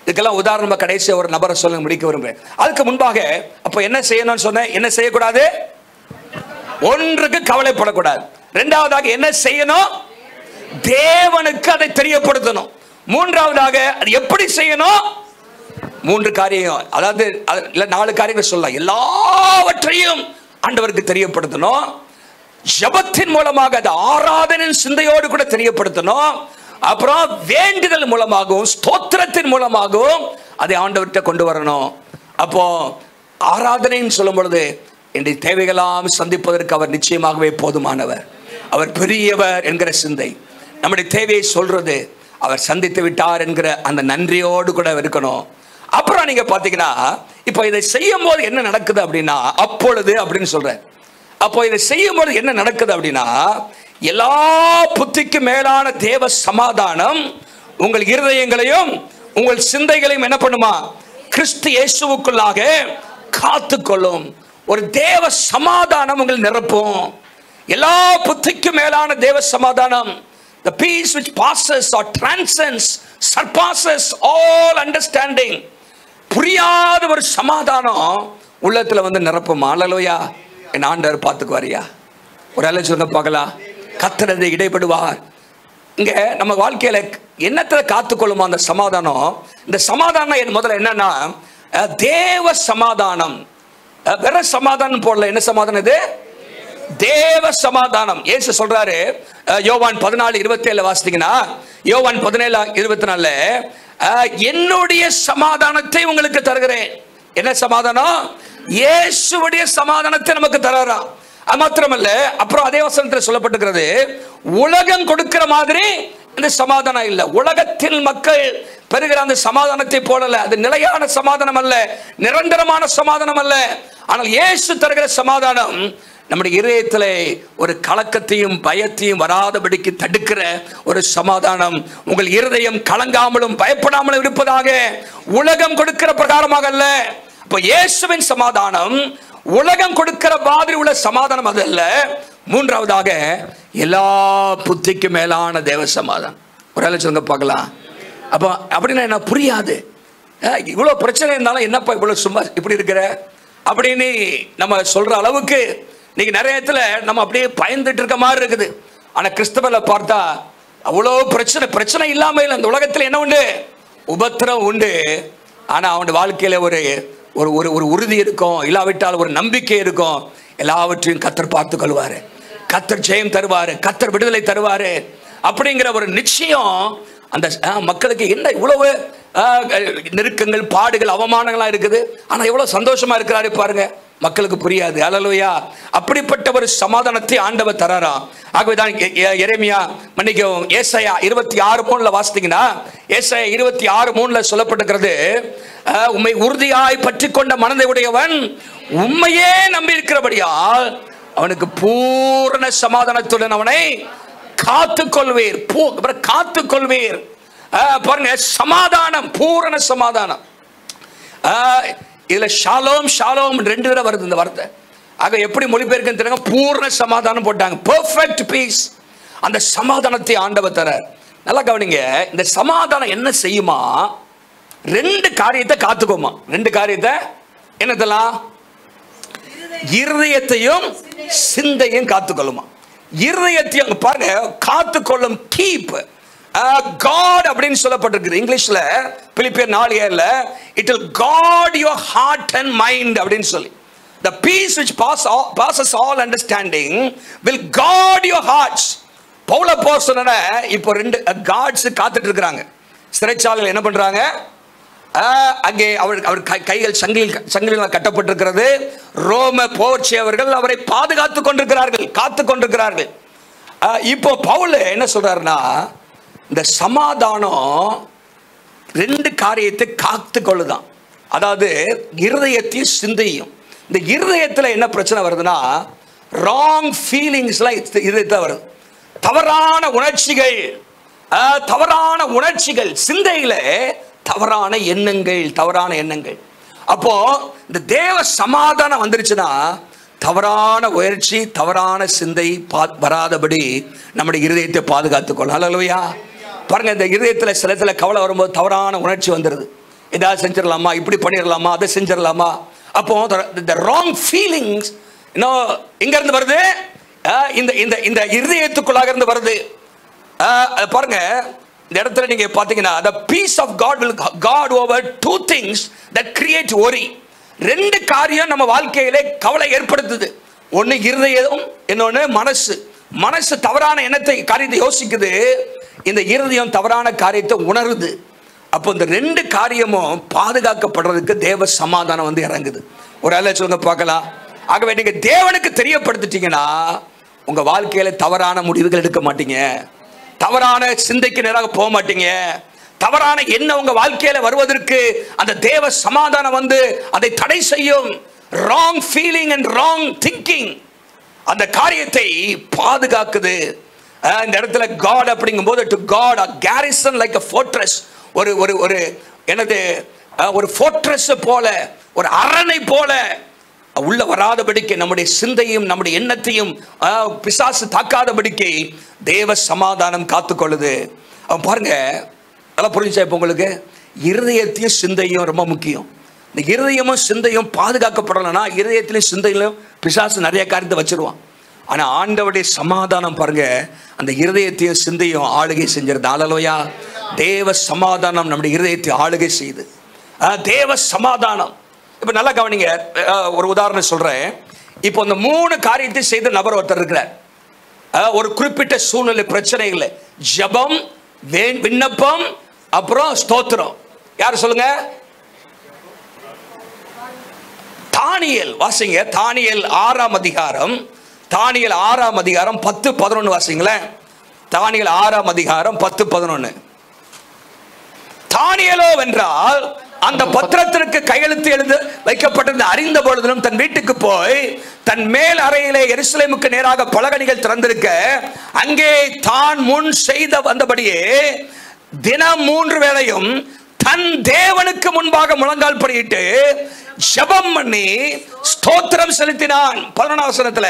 இதுக்கெல்லாம் உதாரணமா கடைசி ஒரு நபரை சொல்ல முடிக்க விரும்புகிறேன். அதுக்கு முன்பாக அப்ப என்ன செய்யணும்னு சொன்னேன். என்ன செய்யக்கூடாது? ஒன்றுக்கு கவலைப்படக்கூடாது. இரண்டாவதாக என்ன செய்யணும்? தேவனுக்கு அதை தெரியப்படுத்தணும். மூன்றாவதாக அது எப்படி செய்யணும்? 3 காரியம், அதாவது 4 காரியங்கள் சொல்லலாம். எல்லாவற்றையும் ஆண்டவருக்கு தெரியப்படுத்தணும். ஜெபத்தின் மூலமாக, அது ஆராதனையின் சிந்தையோடு கூட தெரியப்படுத்தணும். அப்புறம் வேண்டுதல் மூலமாகவும் ஸ்தோத்திரத்தின் மூலமாகவும் அதை ஆண்டவர்கிட்ட கொண்டு வரணும். அப்போ ஆராதனைன்னு சொல்லும் பொழுது என்னுடைய தேவைகளாம் சந்திப்பதற்கு அவர் நிச்சயமாகவே போதுமானவர், அவர் பெரியவர் என்கிற சிந்தை, நம்முடைய தேவையை சொல்றது, அவர் சந்தித்து விட்டார் என்கிற அந்த நன்றியோடு கூட இருக்கணும். அப்புறம் நீங்க பாத்தீங்கன்னா, இப்போ இதை செய்யும் போது என்ன நடக்குது அப்படின்னா, அப்பொழுது அப்படின்னு சொல்றேன். அப்போ இதை செய்யும் போது என்ன நடக்குது அப்படின்னா, எல்லா புத்திக்கு மேலான தேவ சமாதானம் உங்கள் இருதயங்களையும் உங்கள் சிந்தைகளையும் என்ன பண்ணுமா? கிறிஸ்து இயேசுவுக்குள்ளாக காத்துக்கொள்ளும். ஒரு தேவ சமாதானம் உங்களை நிரப்பும். எல்லா புத்திக்கு மேலான தேவ சமாதானம், the peace which passes or transcends, surpasses all understanding, புரியாத ஒரு சமாதானம் உள்ளத்துல வந்து நிரப்பும். அல்லேலூயா. என் ஆண்டவர் பார்த்துக்குவாரியா? ஒரு அல்ல சொல்ல பார்க்கலாம். கர்த்தர் இடைப்படுவார். இங்க நம்ம வாழ்க்கையில என்னத்துல காத்துக்கொள்ளுமோ அந்த சமாதானம். இந்த சமாதானம் முதல்ல என்னன்னா தேவ சமாதானம். வேற சமாதானம் போடல. என்ன சமாதானம் இது? தேவ சமாதானம். இயேசு சொல்றாரு யோவான் 14:27 வாசித்தீங்கன்னா, யோவான் 17:24, என்னுடைய சமாதானத்தை உங்களுக்கு தருகிறேன். என்ன சமாதானம்? இயேசுவுடைய சமாதானத்தை நமக்கு தராராம். அது மாத்திரமல்ல, அப்புறம் அதே வசனத்தில் சொல்லப்பட்டிருக்கிறது, உலகம் கொடுக்கிற மாதிரி இந்த சமாதானம் இல்லை. உலகத்தில் மக்கள் பெறுகிற அந்த சமாதானத்தை போடல. அது நிலையான சமாதானம் அல்ல, நிரந்தரமான சமாதானம் அல்ல. ஆனால் இயேசு தருகிற சமாதானம் நம்முடைய இதயத்தில் ஒரு கலக்கத்தையும் பயத்தையும் வராதபடிக்கு தடுக்கிற ஒரு சமாதானம். உங்கள் இருதயம் கலங்காமலும் பயப்படாமலும் இருப்பதாக. உலகம் கொடுக்கிற பிரகாரமாக அல்ல. அப்ப இயேசுவின் சமாதானம் உலகம் கொடுக்கிற மாதிரி உள்ள சமாதானம் அது அல்ல. மூன்றாவதாக, எல்லா புத்திக்கு மேலான தேவ சமாதானம். ஒரு ஆலோசனை பார்க்கலாம். அப்ப அப்படின்னா என்ன? புரியாது. இவ்வளவு பிரச்சனை இருந்தாலும் என்னப்பா இவ்வளவு சும்மா இப்படி இருக்கிற அப்படின்னு நம்ம சொல்ற அளவுக்கு இன்னைக்கு நிறைய இடத்துல நம்ம அப்படியே பயந்துட்டு இருக்க மாதிரி இருக்குது. ஆனா கிறிஸ்தவர்ல பார்த்தா அவ்வளோ பிரச்சனை இல்லாம இல்லை. அந்த உலகத்துல என்ன உண்டு? உபத்திரம் உண்டு. ஆனா அவன் வாழ்க்கையில ஒரு ஒரு உறுதி இருக்கும், இல்லாவிட்டால் ஒரு நம்பிக்கை இருக்கும். எல்லாவற்றையும் கர்த்தர் பார்த்து கொள்வாரு, கர்த்தர் ஜெயம் தருவாரு, கர்த்தர் விடுதலை தருவாரு அப்படிங்கிற ஒரு நிச்சயம் அந்த மக்களுக்கு. என்ன இவ்வளவு நெருக்கங்கள், பாடுகள், அவமானங்களா இருக்குது, ஆனா எவ்வளவு சந்தோஷமா இருக்கிறாரு பாருங்க. மக்களுக்கு புரியாது. அல்லேலூயா. அப்படிப்பட்ட ஒரு சமாதானத்தை ஆண்டவர் தராராம். ஆகவேதான் எரேமியா மன்னிக்கவும் ஏசாயா 26:3 வாசித்தீங்கன்னா, ஏசாயா 26:3 சொல்லப்பட்டிருக்கிறது, உம்மை உறுதியாய் பற்றி கொண்ட மனதை உடையவன் உண்மையே நம்பி இருக்கிறபடியால் அவனுக்கு பூரண சமாதானத்துடன் அவனை காத்துக்கொள்வீர். காத்துக்கொள்வீர் பாருங்க, சமாதானம், பூரண சமாதானம். இதுல ஷாலோம் ஷாலோம் 2 தடவை வருது இந்த வார்த்தை. ஆக எப்படி மொழிபெயர்க்குன்னு தெரியுங்க? பூரண சமாதானம் போட்டாங்க, பெர்ஃபெக்ட் பீஸ். அந்த சமாதானத்தை ஆண்டவர் தரார். நல்லா கவனிங்க. இந்த சமாதானம் என்ன செய்யுமா? 2 காரியத்தை காத்துக்கோமா. 2 காரியத்தை என்னதெல்லாம்? இருதயத்தையும் சிந்தையும் காத்துக்கொள்ளுமா. இருதயத்தையும் பாருங்க, காத்துக்கொள்ளும். கீப் God அப்படின்னு சொல்லப்பட்டிருக்கு இங்கிலீஷ்ல. பிலிப்பியர் 4:7 it will guard your heart and mind அப்படின்னு சொல்லி, the peace which passes all understanding will guard your hearts. Pavul அப்போஸ்தலன் இப்போ 2 காட்ஸ் காத்துட்டு இருக்காங்க. சிறைச்சாலையில் என்ன பண்றாங்க? அங்கே அவர் கைகள் சங்கிலிகளால் கட்டப்பட்டிருக்கிறது. ரோம போர்ச்சியவர்கள் அவரை பாதுகாத்துக் கொண்டிருக்கிறார்கள், காத்துக் கொண்டிருக்கிறார்கள். இப்போ பவுல் என்ன சொல்றாருன்னா, இந்த சமாதானம் 2 காரியத்தை காத்து கொள்ளுதான். அதாவது இருதயத்தையும் சிந்தையும். இந்த இருதயத்தில் என்ன பிரச்சனை வருதுன்னா, ராங் ஃபீலிங்ஸ்லாம் இதயத்தில் வருது. தவறான உணர்ச்சிகள், தவறான உணர்ச்சிகள், சிந்தையில தவறான எண்ணங்கள். அப்போ இந்த தேவ சமாதானம் வந்துருச்சுன்னா தவறான உயர்ச்சி, தவறான சிந்தை வராதபடி நம்முடைய இருதயத்தை பாதுகாத்துக்கொள்ளும். அல்லேலூயா. பாருங்க, இந்த இருதயத்தில் சில கவலை வரும்போது தவறான உணர்ச்சி வந்துடுது. ஏதாவது செஞ்சிடலாமா, இப்படி பண்ணிடலாமா, அதை செஞ்சிடலாமா. அப்போ இந்த ராங் ஃபீலிங்ஸ் எங்க இருந்து வருது? இந்த இருதயத்துக்குள்ளாக இருந்து வருது. பாருங்க, இந்த இடத்துல நீங்க பாத்தீங்கன்னா, the peace of God will guard over 2 things that create worry. 2 காரியம் நம்ம வாழ்க்கையிலே கவலை ஏற்படுத்துது. ஒன்னு இருதயம், இன்னொன்னு மனசு. மனசு தவறான காரியத்தை யோசிக்குது, இந்த இருதயம் தவறான காரியத்தை உணருது. அப்போ இந்த 2 காரியமும் பாதுகாக்கப்படுறதுக்கு தேவ சமாதானம் வந்து இறங்குது. ஒரு ஆள சொல்லுங்க பார்க்கலாம். ஆகவே நீங்க தேவனுக்கு தெரியப்படுத்திட்டீங்கன்னா உங்க வாழ்க்கையில தவறான முடிவுகள் எடுக்க மாட்டீங்க, தவறான சிந்தைக்கு நேராக போக மாட்டீங்க. தவறான எண்ணம் உங்க வாழ்க்கையில வருவதற்கு அந்த தேவ சமாதானம் வந்து அதை தடை செய்யும். Wrong feeling and wrong thinking அந்த காரியத்தை பாதுகாக்குது. இந்த இடத்துல காட் அப்படிங்கும்போது, to God a garrison like a fortress, ஒரு என்னது, ஒரு ஃபோர்ட்ரஸ் போல, ஒரு அரணை போல உள்ள வராதபடிக்கு நம்முடைய சிந்தையும் நம்முடைய எண்ணத்தையும் பிசாசு தாக்காதபடிக்கு தேவ சமாதானம் காத்துக்கொள்ளுது. அவன் பாருங்க, நல்லா புரிஞ்சா இப்போ உங்களுக்கு? இருதயத்தையும் சிந்தையும் ரொம்ப முக்கியம். இந்த இருதயமும் சிந்தையும் பாதுகாக்கப்படலைன்னா இருதயத்திலையும் சிந்தையிலும் பிசாசு நிறைய காரியத்தை வச்சிருவான். ஆனா ஆண்டவருடைய சமாதானம் பாருங்க, அந்த இருதயத்தையும் சிந்தையும் ஆளுகை செஞ்சிருது. அல்லேலூயா. தேவ சமாதானம் நம்முடைய இருதயத்தை ஆளுகை செய்யுது. தேவ சமாதானம். இப்ப நல்லா கவனிங்க, ஒரு உதாரணம் சொல்றேன். இப்போ இந்த 3 காரியத்தை செய்த நபர் ஒருத்தர் இருக்கிறார். ஒரு குறிப்பிட்ட சூழ்நிலை பிரச்சனை இல்லை, ஜெபம், விண்ணப்பம், அப்புறம் ஸ்தோத்திரம். யார் சொல்லுங்க? தானியேல். வாசிங்க, தானியேல் 6ஆம் அதிகாரம், தானியேல் 6ஆம் அதிகாரம் 10-11 வாசிங்களேன். தானியேல் 6ஆம் அதிகாரம் 10-11. தானியேலோ வென்றால் அந்த பத்திரத்திற்கு கையெழுத்து எழுத வைக்கப்பட்டிருந்த அறிந்த பொழுதிலும் தன் வீட்டுக்கு போய் தன் மேல் அறையிலே எருசலேமுக்கு நேராக பலகணிகள் திறந்திருக்க அங்கே தான் முன் செய்த வந்தபடியே தினம் 3 வேளையும் தன் தேவனுக்கு முன்பாக முழங்கால் படியிட்டு ஜெபம் பண்ணி ஸ்தோத்திரம் செலுத்தினான். 11ஆம் வசனத்துல,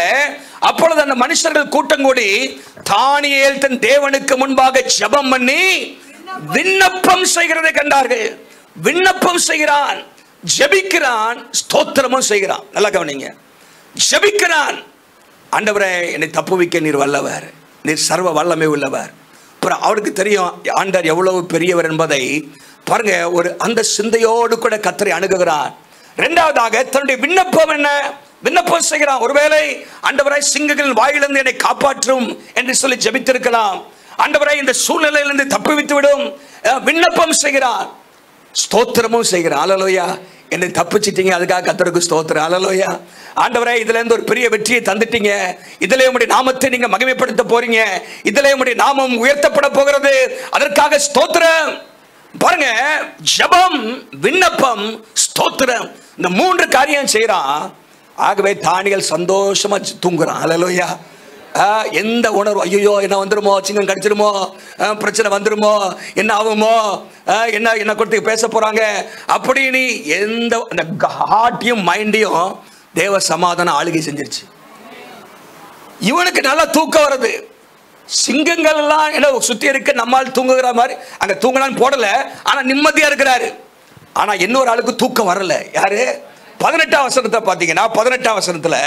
அப்பொழுது அந்த மனுஷர்கள் கூட்டம் கூடி தானியேல் தன் தேவனுக்கு முன்பாக ஜெபம் பண்ணி விண்ணப்பம் செய்கிறதை கண்டார்கள். விண்ணப்பம் செய்கிறான், ஜெபிக்கிறான், ஸ்தோத்திரமும் செய்கிறான். நல்லா கவனிங்க, ஜெபிக்கிறான். ஆண்டவரே, என்னை தப்புவிக்க நீர் வல்லவர், நீர் சர்வ வல்லமை உள்ளவர். அப்புறம் அவருக்கு தெரியும் ஆண்டவர் எவ்வளவு பெரியவர் என்பதை பாருங்க. ஒரு அந்த சிந்தையோடு கூட கர்த்தரை அணுகுகிறான். இரண்டாவதாக தன்னுடைய விண்ணப்பம் என்ன? விண்ணப்பம் செய்கிறான். ஒருவேளை ஆண்டவரே, சிங்கங்களின் வாயிலிருந்து என்னை காப்பாற்றும் என்று சொல்லி ஜெபித்திருக்கலாம். ஆண்டவரே, இந்த சூழ்நிலையிலிருந்து தப்புவித்து விடும், விண்ணப்பம் செய்கிறான், ஸ்தோத்திரமும் செய்கிறான். அல்லேலூயா. என்னை தப்பிச்சிட்டீங்க, அதுக்காக கர்த்தருக்கு ஸ்தோத்திரம். அல்லேலூயா. ஆண்டவரே, இதுல இருந்து ஒரு பெரிய வெற்றியை தந்துட்டீங்க, இதுல உம்முடைய நாமத்தை நீங்க மகிமைப்படுத்த போறீங்க, இதுல உம்முடைய நாமம் உயர்த்தப்பட போகிறது, அதற்காக ஸ்தோத்திரம். பாருங்க, ஜெபம், விண்ணப்பம், ஸ்தோத்திரம், இந்த 3 காரியம் செய்யறான். ஆகவே தானியேல் சந்தோஷமா தூங்குறான். அல்லேலூயா. எந்த உணர்வு, ஐயோ என்ன வந்துருமோ, சிங்கம் கடிச்சிருமோ, பிரச்சனை வந்துருமோ, என்ன ஆகுமோ, என்ன கொடுத்து பேச போறாங்க அப்படின்னு எந்த அந்த ஹார்ட்டையும் மைண்டையும் தேவ சமாதானம் ஆளுகை செஞ்சிருச்சு. இவனுக்கு நல்லா தூக்கம் வருது. சிங்கங்கள் எல்லாம் என்ன சுத்தி இருக்க, நம்மால் தூங்குகிற மாதிரி அங்க தூங்கலான்னு போடல, ஆனா நிம்மதியா இருக்கிறாரு. ஆனா இன்னொரு ஆளுக்கு தூக்கம் வரல. யாரு? 18ஆம் வசனத்தை பாத்தீங்கன்னா, 18ஆம் வசனத்துல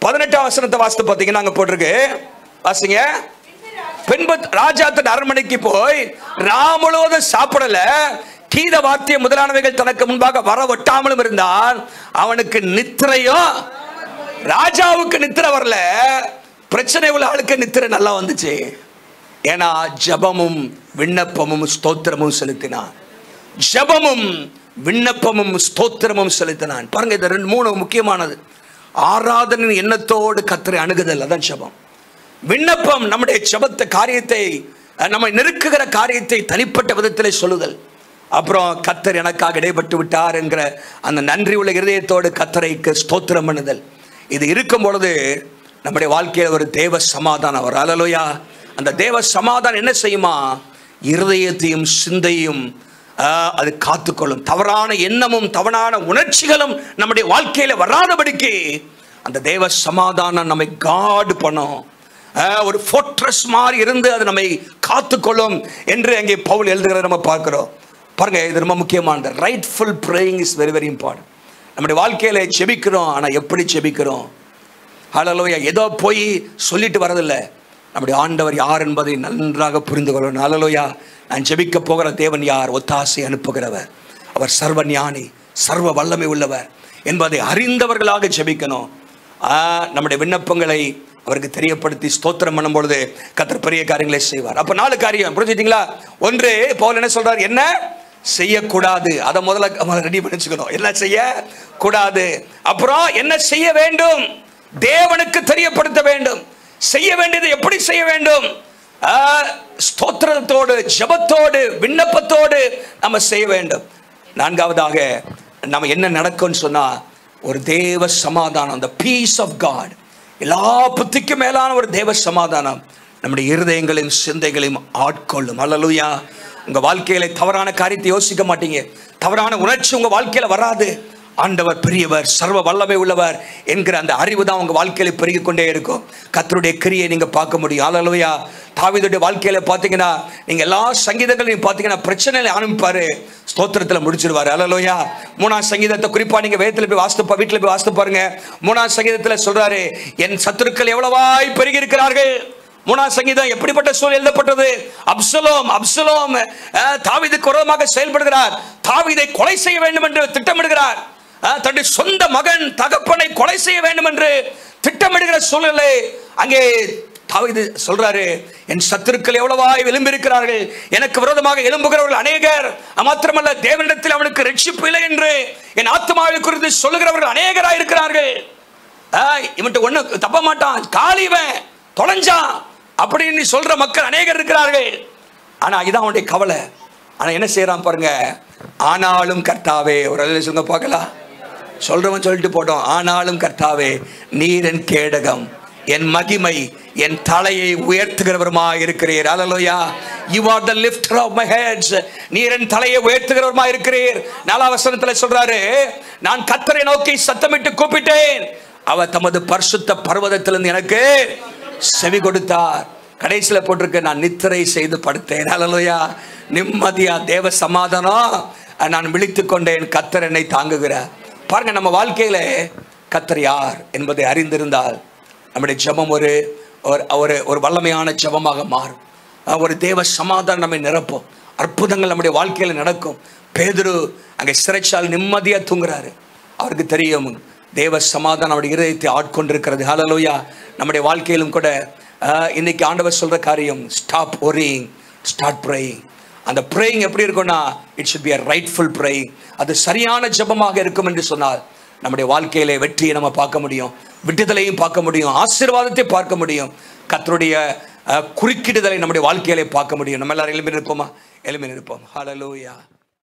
18ஆம் வசனத்தை வாசித்து பார்த்தீங்கன்னா அங்க போட்டிருக்கு, வாசிங்க. பின்பு ராஜா தன் அரண்மனைக்கு போய் முழுவதும் சாப்பிடல, கீத வாத்தியம் முதலானவைகள் தனக்கு முன்பாக வர ஒட்டாமலும் இருந்தான். அவனுக்கு நித்திரையும், ராஜாவுக்கு நித்திரை வரல, பிரச்சனை உள்ள ஆளுக்கு நித்திரை நல்லா வந்துச்சு. ஏன்னா ஜெபமும் விண்ணப்பமும் ஸ்தோத்திரமும் செலுத்தினான். ஜெபமும் விண்ணப்பமும் ஸ்தோத்திரமும் செலுத்தினான். பாருங்க, இந்த 3 முக்கியமானது. ஆராதனை எண்ணத்தோடு கர்த்தரை அணுகுதல், அதான் ஜெபம். விண்ணப்பம் நம்முடைய ஜெபத்தை காரியத்தை, நம்மை நெருக்குகிற காரியத்தை தனிப்பட்ட விதத்திலே சொல்லுதல். அப்புறம் கர்த்தர் எனக்காக இடைப்பட்டு விட்டார் என்கிற அந்த நன்றி உள்ள இருதயத்தோடு கர்த்தரைக்கு ஸ்தோத்திரம் பண்ணுதல். இது இருக்கும் பொழுது நம்முடைய வாழ்க்கையில் ஒரு தேவ சமாதானம் வரும். அல்லேலூயா. அந்த தேவ சமாதானம் என்ன செய்யுமா? இருதயத்தையும் சிந்தையும் அது காத்துக்கொள்ளும். தவறான எண்ணமும் தவறான உணர்ச்சிகளும் நம்முடைய வாழ்க்கையில வராதபடிக்கு அந்த தேவ சமாதானம் நம்மை காட் பண்ணும். ஒரு ஃபோர்ட்ரஸ் மாதிரி இருந்து அது நம்மை காத்துக்கொள்ளும் என்று அங்கே பவுல் எழுதுகிறத நம்ம பார்க்கிறோம். பாருங்க, இது ரொம்ப முக்கியமானது. Rightful praying is very very important. நம்முடைய வாழ்க்கையில ஜெபிக்கிறோம், ஆனா எப்படி ஜெபிக்கிறோம்? ஹல்லேலூயா. ஏதோ போய் சொல்லிட்டு வரதில்லை, நம்முடைய ஆண்டவர் யார் என்பதை நன்றாக புரிந்து கொள்ளணும். ஹல்லேலூயா. நான் ஜெபிக்க போகிற தேவன் யார்? ஒத்தாசை அனுப்புகிறவர். அவர் சர்வ ஞானி, சர்வ வல்லமை உள்ளவர் என்பதை அறிந்தவர்களாக ஜெபிக்கணும். நம்முடைய விண்ணப்பங்களை அவருக்கு தெரியப்படுத்தி ஸ்தோத்திரம் பண்ணும் பொழுது கர்த்தர் பெரிய காரியங்களை செய்வார். அப்ப 4 காரியம் புரிஞ்சுட்டீங்களா? ஒன்று, பவுல் என்ன சொல்றார்? என்ன செய்யக்கூடாது, அதை முதல்ல ரெடி பண்ணி வச்சுக்கணும். என்ன செய்ய கூடாது, அப்புறம் என்ன செய்ய வேண்டும், தேவனுக்கு தெரியப்படுத்த வேண்டும். செய்ய வேண்டியது எப்படி செய்ய வேண்டும்? ஸ்தோத்திரத்தோடு, ஜெபத்தோடு, விண்ணப்பத்தோடு நம்ம செய்ய வேண்டும். 4வதாக நம்ம என்ன நடக்கும்னு சொன்னா, ஒரு தேவ சமாதானம், the peace of God, எல்லா புத்திக்கும் மேலான ஒரு தேவ சமாதானம் நம்முடைய இருதயங்களையும் சிந்தைகளையும் ஆட்கொள்ளும். அல்லேலூயா. உங்க வாழ்க்கையில தவறான காரியத்தை யோசிக்க மாட்டீங்க, தவறான உணர்ச்சி உங்க வாழ்க்கையில வராது. ஆண்டவர் பெரியவர், சர்வ வல்லமை உள்ளவர் என்கிற அந்த அறிவு தான் உங்க வாழ்க்கையில பெருகிக் கொண்டே இருக்கும். கர்த்தருடைய கிரியை நீங்க பார்க்க முடியும். ஹல்லேலூயா. தாவீதுடைய வாழ்க்கையில பாத்தீங்கன்னா நீங்க எல்லா சங்கீதங்களையும் பாத்தீங்கன்னா பிரச்சனையில ஆரம்பிப்பாரு, ஸ்தோத்திரத்துல முடிச்சிருவாரு. ஹல்லேலூயா. 3ஆம் சங்கீதத்தை குறிப்பா நீங்க வீட்டுல போய் வாசித்து பாருங்க. 3ஆம் சங்கீதத்துல சொல்றாரு, என் சத்துருக்கள் எவ்வளவாய் பெருகி இருக்கிறார்கள். 3ஆம் சங்கீதம் எப்படிப்பட்ட சூழல் எழுதப்பட்டது? அப்சலோம் தாவீதுக்கு விரோதமாக செயல்படுகிறார். தாவீதை கொலை செய்ய வேண்டும் என்று திட்டமிடுகிறார். தன்னுடைய சொந்த மகன் தகப்பனை கொலை செய்ய வேண்டும் என்று திட்டமிடுகிற சூழலை அங்கே தாவீது சொல்றாரு, என் சத்துருக்கள் எவ்வளவாய் எழும்பியிருக்கிறார்கள், எனக்கு விரோதமாக எழும்புகிறவர்கள் அநேகர், மாத்திரமல்ல தேவனிடத்தில் அவனுக்கு ரட்சிப்பு இல்லை என்று என் ஆத்மாவை குறித்து சொல்லுகிறவர்கள் அநேகராய் இருக்கிறார்கள். இவன்ட்டு ஒண்ணு தப்ப மாட்டான், காலிவன் தொலைஞ்சான் அப்படின்னு சொல்ற மக்கள் அநேகர் இருக்கிறார்கள். ஆனா இதான் அவனுடைய கவலை. ஆனா என்ன செய்யறான் பாருங்க, ஆனாலும் கர்த்தாவே, ஒரு சொல்லுங்க பார்க்கலாம், சொல்றவன் சொல்லிட்டு போட்டோம், ஆனாலும் கர்த்தாவே நீர் என் கேடகம், என் மகிமை, என் தலையை உயர்த்துகிறவருமாய் இருக்கிறீர். ஹல்லேலூயா. You are the lifter of my heads. நீர் என் தலையை உயர்த்துகிறவருமாய் இருக்கிறீர். 4ஆம் வசனத்துல சொல்றாரு, நான் கர்த்தரை நோக்கி சத்தமிட்டு கூப்பிட்டேன், அவர் தமது பரிசுத்த பர்வதத்திலிருந்து எனக்கு செவி கொடுத்தார். கடைசியில போட்டிருக்கு, நான் நித்திரை செய்து படுத்தேன். ஹல்லேலூயா. நிம்மதியா தேவ சமாதானம், நான் விழித்துக் கொண்டேன், கர்த்தர் என்னை தாங்குகிறார். பாருங்க, நம்ம வாழ்க்கையில கர்த்தர் யார் என்பதை அறிந்திருந்தால் நம்முடைய ஜெபம் ஒரு வல்லமையான ஜெபமாக மாறும். ஒரு தேவ சமாதானம் நம்மை நிரப்பும். அற்புதங்கள் நம்முடைய வாழ்க்கையில நடக்கும். பேதுரு அங்கே சிறைச்சால் நிம்மதியா தூங்குறாரு. அவருக்கு தெரியும் தேவ சமாதானம் அவருடைய இதயத்தை ஆட்கொண்டிருக்கிறது. ஹல்லேலூயா. நம்முடைய வாழ்க்கையிலும் கூட இன்னைக்கு ஆண்டவர் சொல்ற காரியம், ஸ்டாப் worrying, ஸ்டார்ட் praying. அந்த praying எப்படி இருக்கும்னா, it should be a rightful praying. அது சரியான ஜெபமாக இருக்கும் என்று சொன்னால் நம்முடைய வாழ்க்கையிலே வெற்றியை நம்ம பார்க்க முடியும், விடுதலையும் பார்க்க முடியும், ஆசீர்வாதத்தை பார்க்க முடியும், கர்த்தருடைய குறுக்கிடுதலை நம்முடைய வாழ்க்கையிலே பார்க்க முடியும். நம்ம எல்லாரும் எழும்பி நிற்போமா? எழும்பி நிற்போம். ஹல்லேலூயா.